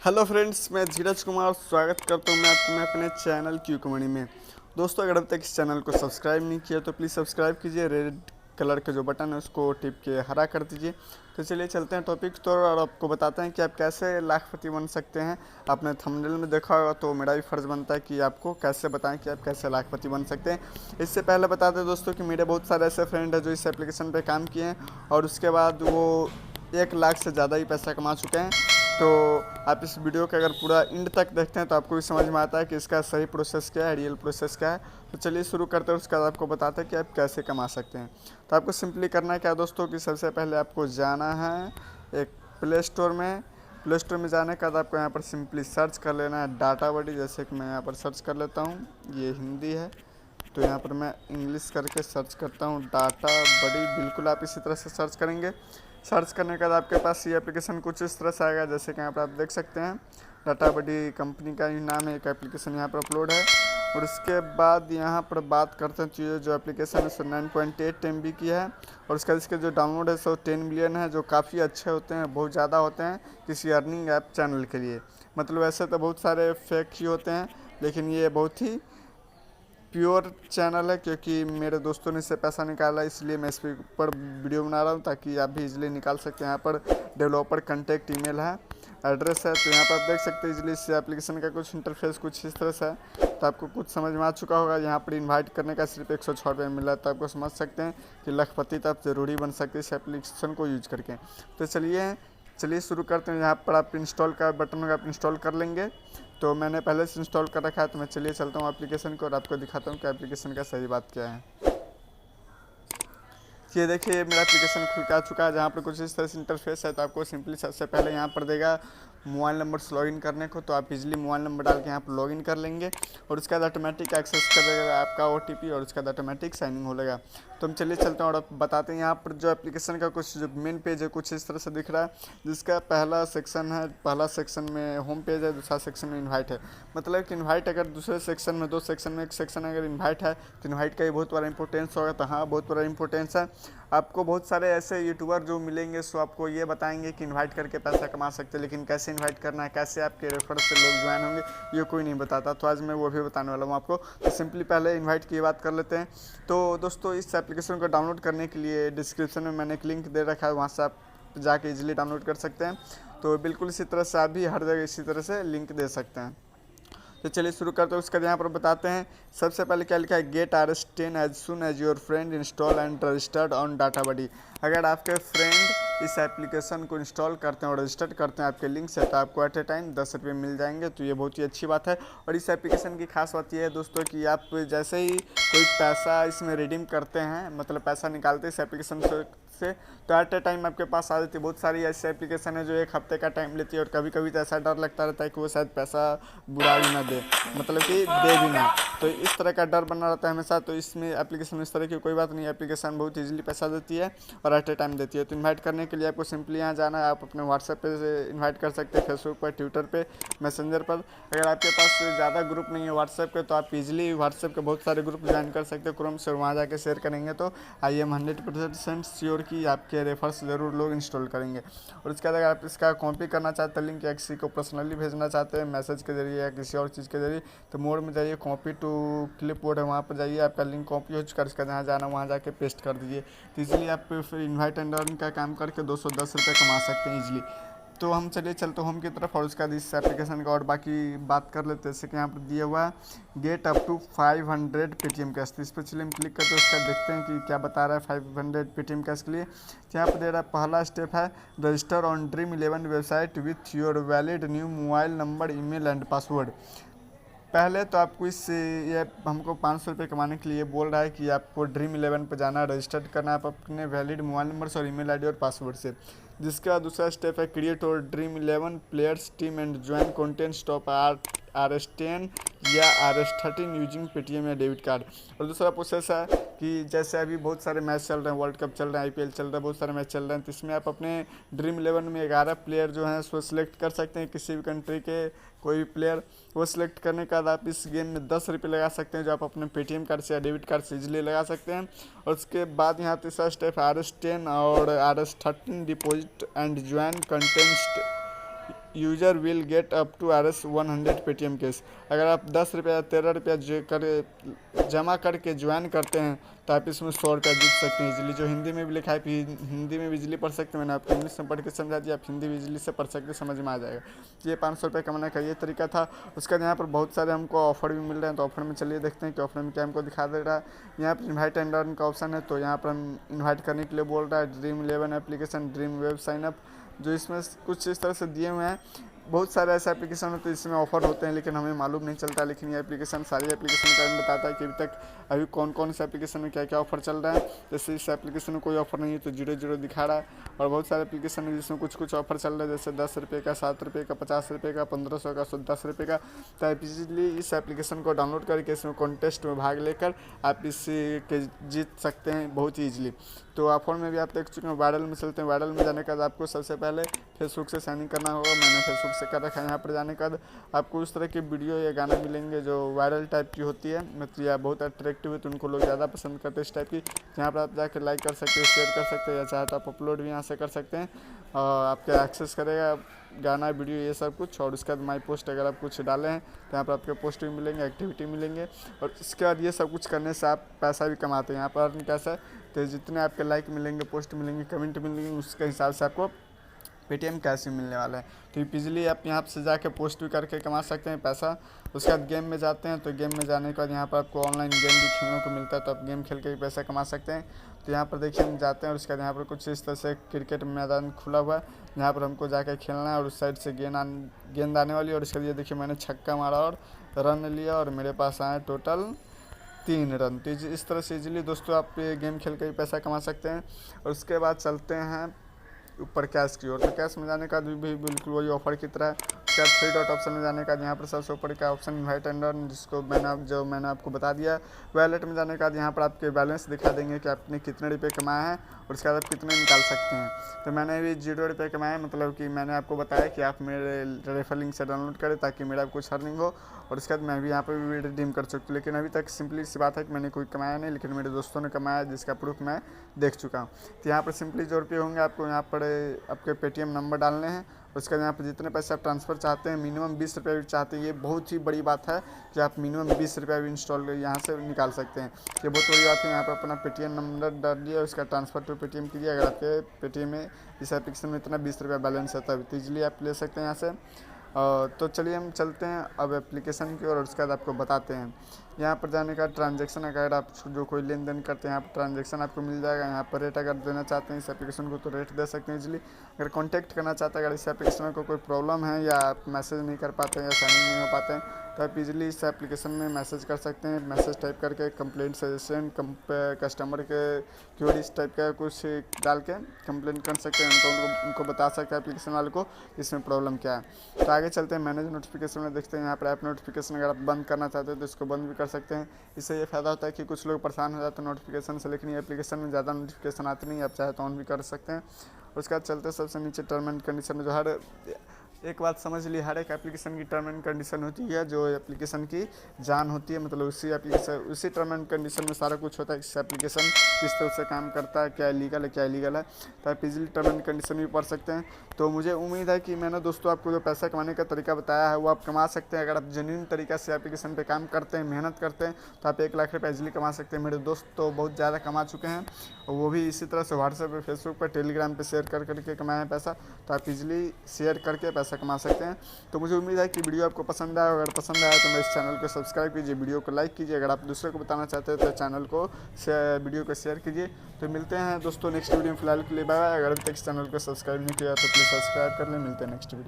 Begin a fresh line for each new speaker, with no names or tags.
Hello friends, मैं धीरज कुमार स्वागत करता हूं मैं आपको मैं अपने चैनल क्यू कमेडी में। दोस्तों, अगर अब तक इस चैनल को सब्सक्राइब नहीं किया तो प्लीज़ सब्सक्राइब कीजिए। रेड कलर का जो बटन है उसको टिप के हरा कर दीजिए। तो चलिए चलते हैं टॉपिक तो, और आपको बताते हैं कि आप कैसे लाखपति बन सकते हैं। आपने थंबनेल में देखा होगा तो मेरा भी फ़र्ज़ बनता है कि आपको कैसे बताएं कि आप कैसे लाखपति बन सकते हैं। इससे पहले बता दें दोस्तों कि मेरे बहुत सारे ऐसे फ्रेंड हैं जो इस एप्लीकेशन पर काम किए हैं और उसके बाद वो 1 लाख से ज़्यादा ही पैसा कमा चुके हैं। तो आप इस वीडियो का अगर पूरा एंड तक देखते हैं तो आपको भी समझ में आता है कि इसका सही प्रोसेस क्या है, रियल प्रोसेस क्या है। तो चलिए शुरू करते हैं, उसके बाद आपको बताते हैं कि आप कैसे कमा सकते हैं। तो आपको सिंपली करना है क्या दोस्तों कि सबसे पहले आपको जाना है एक प्ले स्टोर में। प्ले स्टोर में जाने के बाद आपको यहाँ पर सिंपली सर्च कर लेना है डाटाबडी। जैसे कि मैं यहाँ पर सर्च कर लेता हूँ, ये हिंदी है तो यहाँ पर मैं इंग्लिश करके सर्च करता हूँ डाटाबडी। बिल्कुल आप इसी तरह से सर्च करेंगे। सर्च करने के बाद आपके पास ये एप्लीकेशन कुछ इस तरह से आएगा, जैसे कि यहाँ पर आप देख सकते हैं डाटाबडी कंपनी का ही नाम है। एक एप्लीकेशन यहाँ पर अपलोड है और उसके बाद यहाँ पर बात करते हैं तो ये जो एप्लीकेशन है 9.8 MB की है और उसका इसके जो डाउनलोड है 10 मिलियन है, जो काफ़ी अच्छे होते हैं, बहुत ज़्यादा होते हैं किसी अर्निंग ऐप चैनल के लिए। मतलब ऐसे तो बहुत सारे फेक ही होते हैं, लेकिन ये बहुत ही प्योर चैनल है क्योंकि मेरे दोस्तों ने इससे पैसा निकाला, इसलिए मैं इस पर वीडियो बना रहा हूँ ताकि आप भी इजीली निकाल सकते हैं। यहाँ पर डेवलपर कॉन्टैक्ट ईमेल है, एड्रेस है। तो यहाँ पर आप देख सकते हैं इजीली इस एप्लीकेशन का कुछ इंटरफेस कुछ इस तरह से है। तो आपको कुछ समझ में आ चुका होगा। यहाँ पर इन्वाइट करने का सिर्फ 106 रुपये मिला है, तो आपको समझ सकते हैं कि लाखपति तो आप ज़रूरी बन सकते हैं इस एप्लीकेशन को यूज करके। तो चलिए शुरू करते हैं। यहाँ पर आप इंस्टॉल का बटन होगा, आप इंस्टॉल कर लेंगे। तो मैंने पहले से इंस्टॉल कर रखा है, तो मैं चलिए चलता हूँ एप्लीकेशन को और आपको दिखाता हूँ कि एप्लीकेशन का सही बात क्या है। ये देखिए मेरा एप्लीकेशन खुल के आ चुका है, जहाँ पर कुछ इस तरह से इंटरफेस है। तो आपको सिंपली सबसे पहले यहाँ पर देगा मोबाइल नंबर से लॉगिन करने को, तो आप इजीली मोबाइल नंबर डाल के यहाँ पर लॉगिन कर लेंगे और उसके बाद ऑटोमेटिक एक्सेस कर देगा आपका OTP और उसके बाद ऑटोमेटिक साइनिंग हो लेगा। तो हम चलिए चलते हैं और आप बताते हैं। यहाँ पर जो एप्लीकेशन का कुछ जो मेन पेज है कुछ इस तरह से दिख रहा है, जिसका पहला सेक्शन में होम पेज है, दूसरा सेक्शन में इन्वाइट है। मतलब कि इन्वाइट अगर दूसरे सेक्शन में 2 सेक्शन में एक सेक्शन अगर इन्वाइट है तो इन्वाइट का ही बहुत बड़ा इंपॉर्टेंस होगा। तो हाँ, बहुत बड़ा इंपॉर्टेंस है। आपको बहुत सारे ऐसे यूट्यूबर जो मिलेंगे सो आपको ये बताएंगे कि इनवाइट करके पैसा कमा सकते हैं, लेकिन कैसे इनवाइट करना है, कैसे आपके रेफर से लोग ज्वाइन होंगे, ये कोई नहीं बताता। तो आज मैं वो भी बताने वाला हूँ आपको। तो सिंपली पहले इनवाइट की बात कर लेते हैं। तो दोस्तों, इस एप्लीकेशन को डाउनलोड करने के लिए डिस्क्रिप्शन में मैंने एक लिंक दे रखा है, वहाँ से आप जाके इजीली डाउनलोड कर सकते हैं। तो बिल्कुल इसी तरह से आप भी हर जगह इसी तरह से लिंक दे सकते हैं। तो चलिए शुरू करते हैं। उसका यहाँ पर बताते हैं सबसे पहले क्या लिखा है, get RS10 as soon as your friend install and registered on DataBuddy. अगर आपके फ्रेंड इस एप्लीकेशन को इंस्टॉल करते हैं और रजिस्टर्ड करते हैं आपके लिंक से, तो आपको एट ए टाइम 10 रुपये मिल जाएंगे। तो ये बहुत ही अच्छी बात है। और इस एप्लीकेशन की खास बात यह है दोस्तों कि आप जैसे ही कोई पैसा इसमें रिडीम करते हैं, मतलब पैसा निकालते हैं इस एप्लीकेशन से, तो एट ए टाइम आपके पास आ जाती है। बहुत सारी ऐसी एप्लीकेशन है जो 1 हफ्ते का टाइम लेती है और कभी कभी तो ऐसा डर लगता रहता है कि वो शायद पैसा बुरा भी ना दे, मतलब कि दे भी ना। तो इस तरह का डर बना रहता है हमेशा। तो इसमें एप्लीकेशन इस तरह की कोई बात नहीं है, एप्लीकेशन बहुत ईजिली पैसा देती है और एट ए टाइम देती है। तो इन्वाइट करने के लिए आपको सिंपली यहाँ जाना है। आप अपने व्हाट्सएप पे से इन्वाइट कर सकते हैं, फेसबुक पर, ट्विटर पे, मैसेंजर पर। अगर आपके पास ज़्यादा ग्रुप नहीं है व्हाट्सएप के, तो आप इजीली व्हाट्सएप के बहुत सारे ग्रुप ज्वाइन कर सकते हैं क्रोम से, वहाँ जाके शेयर करेंगे तो आई एम 100% श्योर कि आपके रेफर्स ज़रूर लोग इंस्टॉल करेंगे। और उसके बाद अगर आप इसका कॉपी करना चाहते हैं लिंक, या किसी को पर्सनली भेजना चाहते हैं मैसेज के जरिए या किसी और चीज़ के जरिए, तो मोड में जाइए, कॉपी टू क्लिपबोर्ड है, वहाँ पर जाइए, आपका लिंक कॉपी हो चुका है, उसका जहाँ जाना वहाँ जाके पेस्ट कर दीजिए। तो इसलिए आप फिर इन्वाइट एंड अर्न का काम करके 210 रुपये कमा सकते हैं ईजिली। तो हम चलिए चलते होम की तरफ और उसका इस एप्लीकेशन का और बाकी बात कर लेते हैं। जैसे कि यहाँ पर दिया हुआ get up to 500 Paytm cash. तो इस पर चलिए हम क्लिक करते हैं, उसका देखते हैं कि क्या बता रहा है 500 पेटीएम कैश के लिए। तो यहाँ पर दे रहा है पहला स्टेप है register on Dream11 website with your valid new mobile number, email and password. पहले तो आपको ये हमको 500 रुपये कमाने के लिए बोल रहा है कि आपको Dream11 पर जाना, रजिस्टर्ड करना आप अपने वैलिड मोबाइल नंबर और ईमेल आईडी और पासवर्ड से। जिसका बाद दूसरा स्टेप है क्रिएट और Dream11 players team and join content stop RS10 या RS13 यूजिंग पेटीएम या डेबिट कार्ड। और दूसरा प्रोसेस है कि जैसे अभी बहुत सारे मैच चल रहे हैं, वर्ल्ड कप चल रहा है, IPL चल रहा है, बहुत सारे मैच चल रहे हैं। तो इसमें आप अपने Dream11 में 11 प्लेयर जो हैं उसको सिलेक्ट कर सकते हैं, किसी भी कंट्री के कोई भी प्लेयर। वो सिलेक्ट करने के बाद आप इस गेम में 10 रुपये लगा सकते हैं, जो आप अपने पेटीएम कार्ड से या डेबिट कार्ड से इजीली लगा सकते हैं। और उसके बाद यहाँ तीसरा स्टेप RS10 और RS13 deposit and join content user will get up to RS 100 Paytm cash. अगर आप 10 रुपया या 13 रुपया जमा करके ज्वाइन करते हैं तो आप इसमें 100 रुपया जीत सकते हैं इजीली। जो हिंदी में भी लिखा है, हिंदी में भी इजीली पढ़ सकते हैं, मैंने आपको इंग्लिश में पढ़ के समझा दिया, आप हिंदी भी इजीली से पढ़ सकते, समझ में आ जाएगा। ये 500 रुपये कमाने का ये तरीका था। उसके बाद यहाँ पर बहुत सारे हमको ऑफर भी मिल रहे हैं, तो ऑफर में चलिए देखते हैं कि ऑफर में क्या हमको दिखा दे रहा है। यहाँ पर इन्वाइट एंड अर्न का ऑप्शन है, तो यहाँ पर हम इन्वाइट करने के लिए बोल रहा है। Dream 11 application, Dream web sign up, जो इसमें कुछ इस तरह से दिए हुए हैं। बहुत सारे ऐसे एप्लीकेशन होते हैं इसमें ऑफर होते हैं, लेकिन हमें मालूम नहीं चलता। लेकिन ये एप्लीकेशन सारी एप्लीकेशन का हमें बताता है कि अभी कौन कौन से एप्लीकेशन में क्या क्या ऑफर चल रहा है। जैसे इस एप्लीकेशन में कोई ऑफर नहीं है तो 0 दिखा रहा है, और बहुत सारे एप्लीकेशन है जिसमें कुछ ऑफर चल रहा है, जैसे 10 रुपये का, 7 रुपये का, 50 रुपये का, 1500 का, 10 रुपये का। तो आप इजीली इस एप्लीकेशन को डाउनलोड करके इसमें कॉन्टेस्ट में भाग लेकर आप इससे जीत सकते हैं बहुत ही ईजिली। तो ऑफर में भी आप देख चुके हैं। वायरल में चलते हैं। वायरल में जाने के बाद आपको सबसे पहले फेसबुक से साइन इन करना होगा। मैंने फेसबुक से कर रखा है। यहाँ पर जाने के बाद आपको उस तरह की वीडियो या गाना मिलेंगे जो वायरल टाइप की होती है, मतलब या बहुत अट्रैक्टिव है, तो उनको लोग ज़्यादा पसंद करते हैं इस टाइप की। यहाँ पर आप जाकर लाइक कर सकते हैं, शेयर कर सकते हैं, या चाहे तो आप अपलोड भी यहाँ से कर सकते हैं। आपके एक्सेस करेगा गाना, वीडियो, ये सब कुछ। और उसके बाद माई पोस्ट अगर आप कुछ डाले हैं तो यहाँ पर आपके पोस्ट भी मिलेंगे, एक्टिविटी मिलेंगे। और इसके बाद ये सब कुछ करने से आप पैसा भी कमाते हैं। यहाँ पर अर्न कैसा है, तो जितने आपके लाइक मिलेंगे, पोस्ट मिलेंगे, कमेंट मिलेंगे, उसके हिसाब से आपको पेटीएम कैश भी मिलने वाला है। तो इजीली आप यहाँ से जाके पोस्ट भी करके कमा सकते हैं पैसा। उसके बाद गेम में जाते हैं, तो गेम में जाने के बाद यहाँ पर आपको ऑनलाइन गेम भी खेलने को मिलता है, तो आप गेम खेल के भी पैसा कमा सकते हैं। तो यहाँ पर देखिए हम जाते हैं, और उसके बाद यहाँ पर कुछ इस तरह से क्रिकेट मैदान खुला हुआ है, यहाँ पर हमको जाकर खेलना है। और उस साइड से गेंद आने वाली है, और उसके लिए देखिए मैंने छक्का मारा और रन लिया, और मेरे पास आए टोटल 3 रन। तो इस तरह से इजीली दोस्तों आप ये गेम खेल के भी पैसा कमा सकते हैं। और उसके बाद चलते हैं ऊपर कैश की ओर। तो कैश में जाने का भी बिल्कुल वही ऑफर की तरह है। उसके बाद 3 डॉट ऑप्शन में जाने का यहाँ पर सबसे ऊपर का ऑप्शन इन्वाइट एंड अर्न, जिसको मैंने आपको बता दिया। वैलेट में जाने के बाद यहाँ पर आपके बैलेंस दिखा देंगे कि आपने कितने रुपये कमाए हैं, और उसके बाद आप कितने निकाल सकते हैं। तो मैंने भी 0 रुपये कमाए, मतलब कि मैंने आपको बताया कि आप मेरे रेफर लिंक से डाउनलोड करें ताकि मेरा कुछ अर्निंग हो, और उसके बाद मैं भी यहाँ पर भी रिडीम कर सकता हूँ। लेकिन अभी तक सिंपली सी बात है कि मैंने कोई कमाया नहीं, लेकिन मेरे दोस्तों ने कमाया, जिसका प्रूफ मैं देख चुका हूँ। तो यहाँ पर सिंपली जो रुपये होंगे आपको यहाँ पर आपके पेटीएम नंबर डालने हैं। उसके बाद यहाँ पर जितने पैसे आप ट्रांसफ़र चाहते हैं, मिनिमम 20 रुपये भी चाहते हैं, ये बहुत ही बड़ी बात है कि आप मिनिमम 20 रुपये भी इंस्टॉल यहाँ से निकाल सकते हैं। ये बहुत बड़ी बात है। यहाँ पर अपना पेटीएम नंबर डाल दिया, उसका ट्रांसफ़र टू पेटीएम कीजिए। अगर आपके पेटीएम में इस एप्लीकेशन में इतना 20 रुपये बैलेंस है, तब ईजिली आप ले सकते हैं यहाँ से। तो चलिए हम चलते हैं अब एप्लीकेशन की ओर, और उसके बाद आपको बताते हैं। यहाँ पर जाने का ट्रांजैक्शन, अगर आप जो कोई लेन देन करते हैं यहाँ पर ट्रांजैक्शन आपको मिल जाएगा। यहाँ पर रेट अगर देना चाहते हैं इस एप्लीकेशन को तो रेट दे सकते हैं इजीली। अगर कांटेक्ट करना चाहते हैं, अगर इस एप्लीकेशन में कोई प्रॉब्लम है या आप मैसेज नहीं कर पाते हैं या साइन नहीं हो पाते हैं, तो आप इजीली इस एप्लीकेशन में मैसेज कर सकते हैं। मैसेज टाइप करके कंप्लेंट सजेशन, कस्टमर के क्वेरीज टाइप का कुछ डाल के कंप्लेंट कर सकते हैं। उनको बता सकते हैं एप्लीकेशन वाले को इसमें प्रॉब्लम क्या है। तो आगे चलते हैं मैनेज नोटिफिकेशन में, देखते हैं यहाँ पर ऐप नोटिफिकेशन अगर आप बंद करना चाहते हैं तो इसको बंद भी कर सकते हैं। इससे ये फ़ायदा होता है कि कुछ लोग परेशान हो जाते हैं नोटिफिकेशन से, लेकिन ये एप्लीकेशन में ज़्यादा नोटिफिकेशन आती नहीं, आप चाहे तो ऑन भी कर सकते हैं। उसके बाद चलते सबसे नीचे टर्म एंड कंडीशन में, जो हर एक बात समझ ली, हर एक एप्लीकेशन की टर्म एंड कंडीशन होती है, जो एप्लीकेशन की जान होती है, मतलब उसी टर्म एंड कंडीशन में सारा कुछ होता है। इस एप्लीकेशन किस तरह से काम करता है, क्या लीगल है क्या इलीगल है, तो आप इजीली टर्म एंड कंडीशन भी पढ़ सकते हैं। तो मुझे उम्मीद है कि मैंने दोस्तों आपको जो पैसा कमाने का तरीका बताया है वो आप कमा सकते हैं। अगर आप जेन्युइन तरीक़ा से एप्लीकेशन पे काम करते हैं, मेहनत करते हैं, तो आप 1 लाख रुपये इजीली कमा सकते हैं। मेरे दोस्त तो बहुत ज़्यादा कमा चुके हैं, और वो भी इसी तरह से व्हाट्सएप पे, फेसबुक पर, टेलीग्राम पे शेयर करके कमाए हैं पैसा। तो आप इजीली शेयर करके पैसा कमा सकते हैं। तो मुझे उम्मीद है कि वीडियो आपको पसंद आया। अगर पसंद आया तो मेरे इस चैनल को सब्सक्राइब कीजिए, वीडियो को लाइक कीजिए। अगर आप दूसरे को बताना चाहते हैं तो चैनल को वीडियो को शेयर कीजिए। तो मिलते हैं दोस्तों नेक्स्ट वीडियो में, फिलहाल के लिए बाय बाय। अगर अभी तक इस चैनल को सब्सक्राइब नहीं किया तो प्लीज़ सब्सक्राइब कर लें। मिलते हैं नेक्स्ट वीडियो।